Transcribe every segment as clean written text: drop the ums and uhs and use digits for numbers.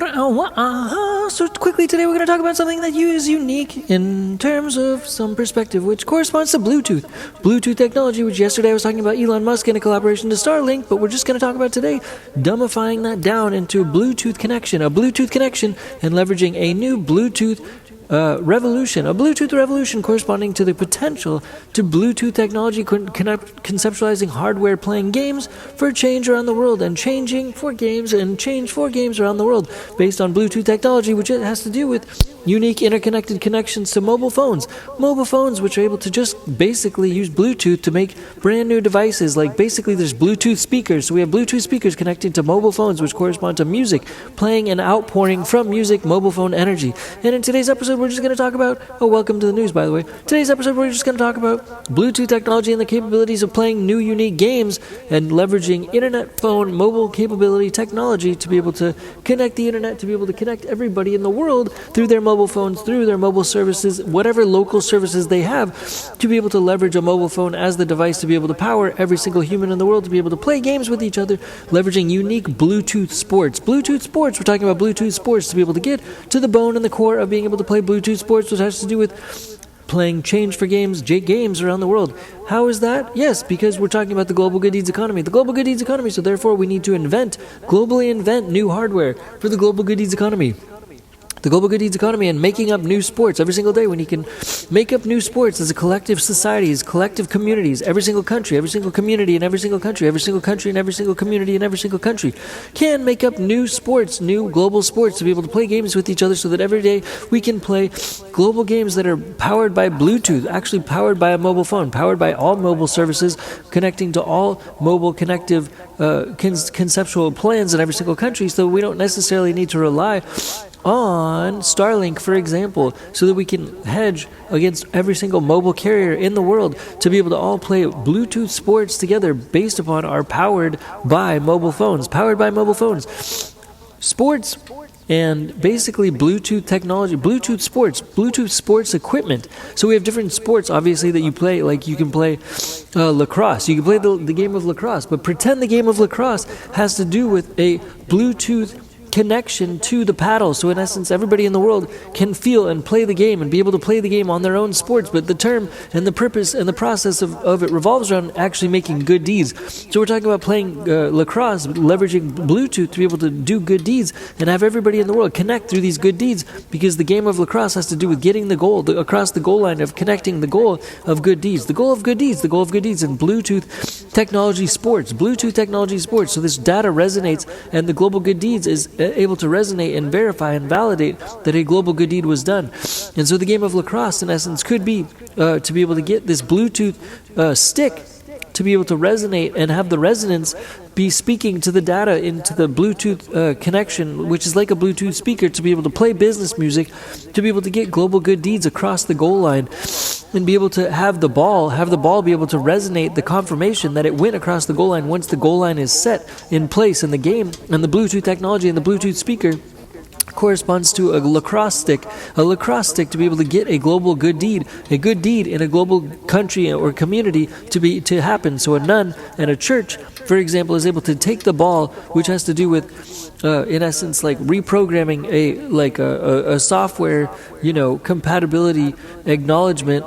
So quickly today we're going to talk about something that is unique in terms of some perspective, which corresponds to Bluetooth. Bluetooth technology, which yesterday I was talking about Elon Musk in a collaboration to Starlink, but we're just going to talk about today dumbifying that down into a Bluetooth connection, and leveraging a new Bluetooth revolution, a Bluetooth revolution corresponding to the potential to Bluetooth technology conceptualizing hardware playing games for change around the world and change for games around the world based on Bluetooth technology, which it has to do with unique interconnected connections to mobile phones which are able to just basically use Bluetooth to make brand new devices. Like basically there's Bluetooth speakers, so we have Bluetooth speakers connecting to mobile phones which correspond to music, playing and outpouring from music mobile phone energy. And in today's episode we're just going to talk about, welcome to the news by the way, today's episode we're just going to talk about Bluetooth technology and the capabilities of playing new unique games and leveraging internet phone mobile capability technology to be able to connect the internet, to be able to connect everybody in the world through their mobile phones, through their mobile services, whatever local services they have, to be able to leverage a mobile phone as the device to be able to power every single human in the world to be able to play games with each other, leveraging unique Bluetooth sports. We're talking about Bluetooth sports to be able to get to the bone and the core of being able to play Bluetooth sports, which has to do with playing change for games around the world. How is that? Yes, because we're talking about the global good deeds economy. So therefore we need to globally invent new hardware for the global good deeds economy. The global good deeds economy, and making up new sports every single day. When you can make up new sports as a collective society, as collective communities, every single country, every single community in every single country, every single country and every single community in every single country can make up new sports, new global sports to be able to play games with each other, so that every day we can play global games that are powered by Bluetooth, actually powered by a mobile phone, powered by all mobile services, connecting to all mobile connective conceptual plans in every single country, so we don't necessarily need to rely on Starlink, for example, so that we can hedge against every single mobile carrier in the world to be able to all play Bluetooth sports together based upon our powered by mobile phones. Sports and basically Bluetooth technology, Bluetooth sports equipment. So we have different sports, obviously, that you play. Like you can play lacrosse. You can play the game of lacrosse, but pretend the game of lacrosse has to do with a Bluetooth connection to the paddle. So in essence, everybody in the world can feel and play the game and be able to play the game on their own sports. But the term and the purpose and the process of it revolves around actually making good deeds. So we're talking about playing lacrosse, leveraging Bluetooth to be able to do good deeds and have everybody in the world connect through these good deeds, because the game of lacrosse has to do with getting the goal, across the goal line, of connecting the goal of good deeds. The goal of good deeds in Bluetooth technology sports. So this data resonates, and the global good deeds is able to resonate and verify and validate that a global good deed was done. And so the game of lacrosse, in essence, could be to be able to get this Bluetooth stick to be able to resonate and have the resonance be speaking to the data into the Bluetooth connection, which is like a Bluetooth speaker, to be able to play business music, to be able to get global good deeds across the goal line, and be able to have the ball be able to resonate the confirmation that it went across the goal line once the goal line is set in place in the game. And the Bluetooth technology and the Bluetooth speaker corresponds to a lacrosse stick to be able to get a global good deed in a global country or community to happen. So a nun and a church, for example, is able to take the ball, which has to do with in essence like reprogramming a software, compatibility acknowledgement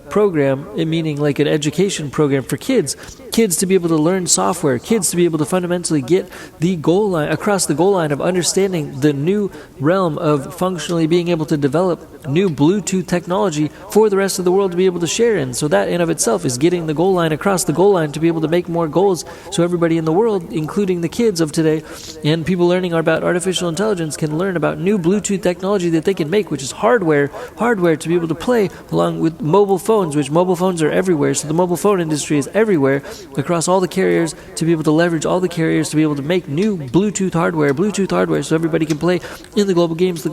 program, meaning like an education program for kids to be able to learn software, kids to be able to fundamentally get the goal line, across the goal line of understanding the new realm of functionally being able to develop new Bluetooth technology for the rest of the world to be able to share in. So that in of itself is getting the goal line across the goal line to be able to make more goals, so everybody in the world, including the kids of today and people learning about artificial intelligence, can learn about new Bluetooth technology that they can make, which is hardware to be able to play along with mobile phones, which mobile phones are everywhere. So the mobile phone industry is everywhere across all the carriers, to be able to leverage all the carriers to be able to make new Bluetooth hardware so everybody can play in the global games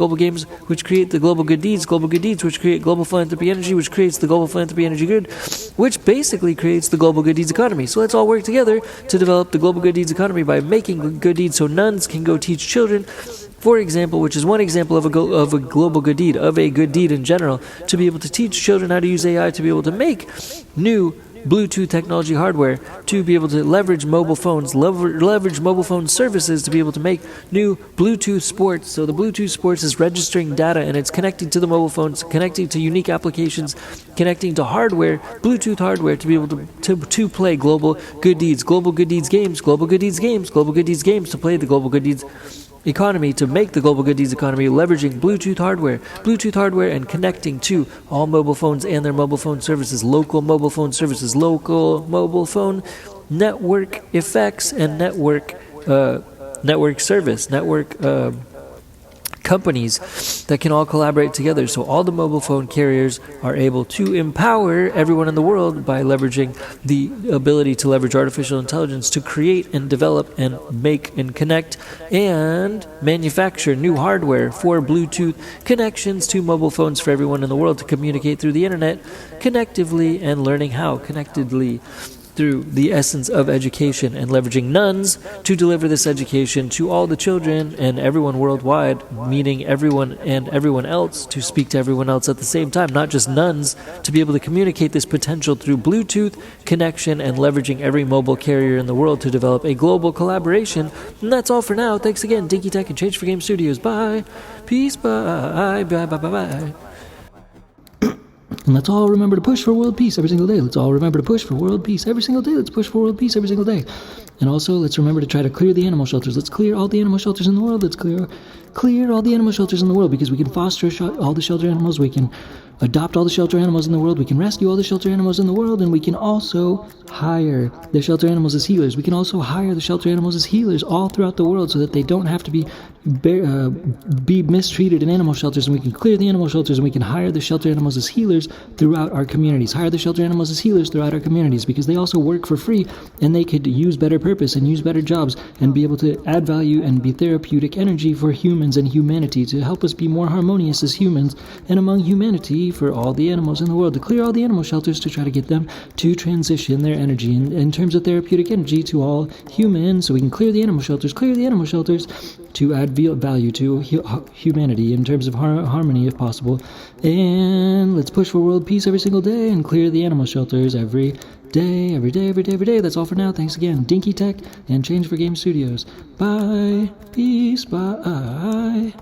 which create the global good deeds which create global philanthropy energy, which creates the global philanthropy energy good, which basically creates the global good deeds economy. So let's all work together to develop the global good deeds economy by making good deeds so nuns can go teach children, for example, which is one example of a global good deed, of a good deed in general, to be able to teach children how to use AI to be able to make new Bluetooth technology hardware to be able to leverage mobile phones, leverage mobile phone services to be able to make new Bluetooth sports. So the Bluetooth sports is registering data and it's connecting to the mobile phones, connecting to unique applications, connecting to hardware, Bluetooth hardware to be able to play global good deeds games, global good deeds games to play the global good deeds economy, to make the global good deeds economy, leveraging Bluetooth hardware and connecting to all mobile phones and their mobile phone services, local mobile phone services, local mobile phone network effects, and network service, network companies that can all collaborate together. So all the mobile phone carriers are able to empower everyone in the world by leveraging the ability to leverage artificial intelligence to create and develop and make and connect and manufacture new hardware for Bluetooth connections to mobile phones for everyone in the world to communicate through the internet connectively and learning how connectedly through the essence of education, and leveraging nuns to deliver this education to all the children and everyone worldwide, meaning everyone and everyone else, to speak to everyone else at the same time, not just nuns, to be able to communicate this potential through Bluetooth connection and leveraging every mobile carrier in the world to develop a global collaboration. And that's all for now. Thanks again, Dinky Tech and Change for Game Studios. Bye. Peace. Bye. Bye. Bye. Bye. Bye. And let's all remember to push for world peace every single day. Let's all remember to push for world peace every single day. Let's push for world peace every single day. And also, let's remember to try to clear the animal shelters. Let's clear all the animal shelters in the world. Let's clear all the animal shelters in the world, because we can foster all the shelter animals. We can adopt all the shelter animals in the world. We can rescue all the shelter animals in the world. And we can also hire the shelter animals as healers. We can also hire the shelter animals as healers all throughout the world so that they don't have to be mistreated in animal shelters. And we can clear the animal shelters, and we can hire the shelter animals as healers throughout our communities. Hire the shelter animals as healers throughout our communities, because they also work for free and they could use better purpose and use better jobs and be able to add value and be therapeutic energy for humans and humanity, to help us be more harmonious as humans and among humanity for all the animals in the world, to clear all the animal shelters, to try to get them to transition their energy in terms of therapeutic energy to all humans, so we can clear the animal shelters to add value to humanity in terms of harmony if possible. And let's push for world peace every single day and clear the animal shelters every day. That's all for now. Thanks again, Dinky Tech and Change for Game Studios. Bye. Peace. Bye.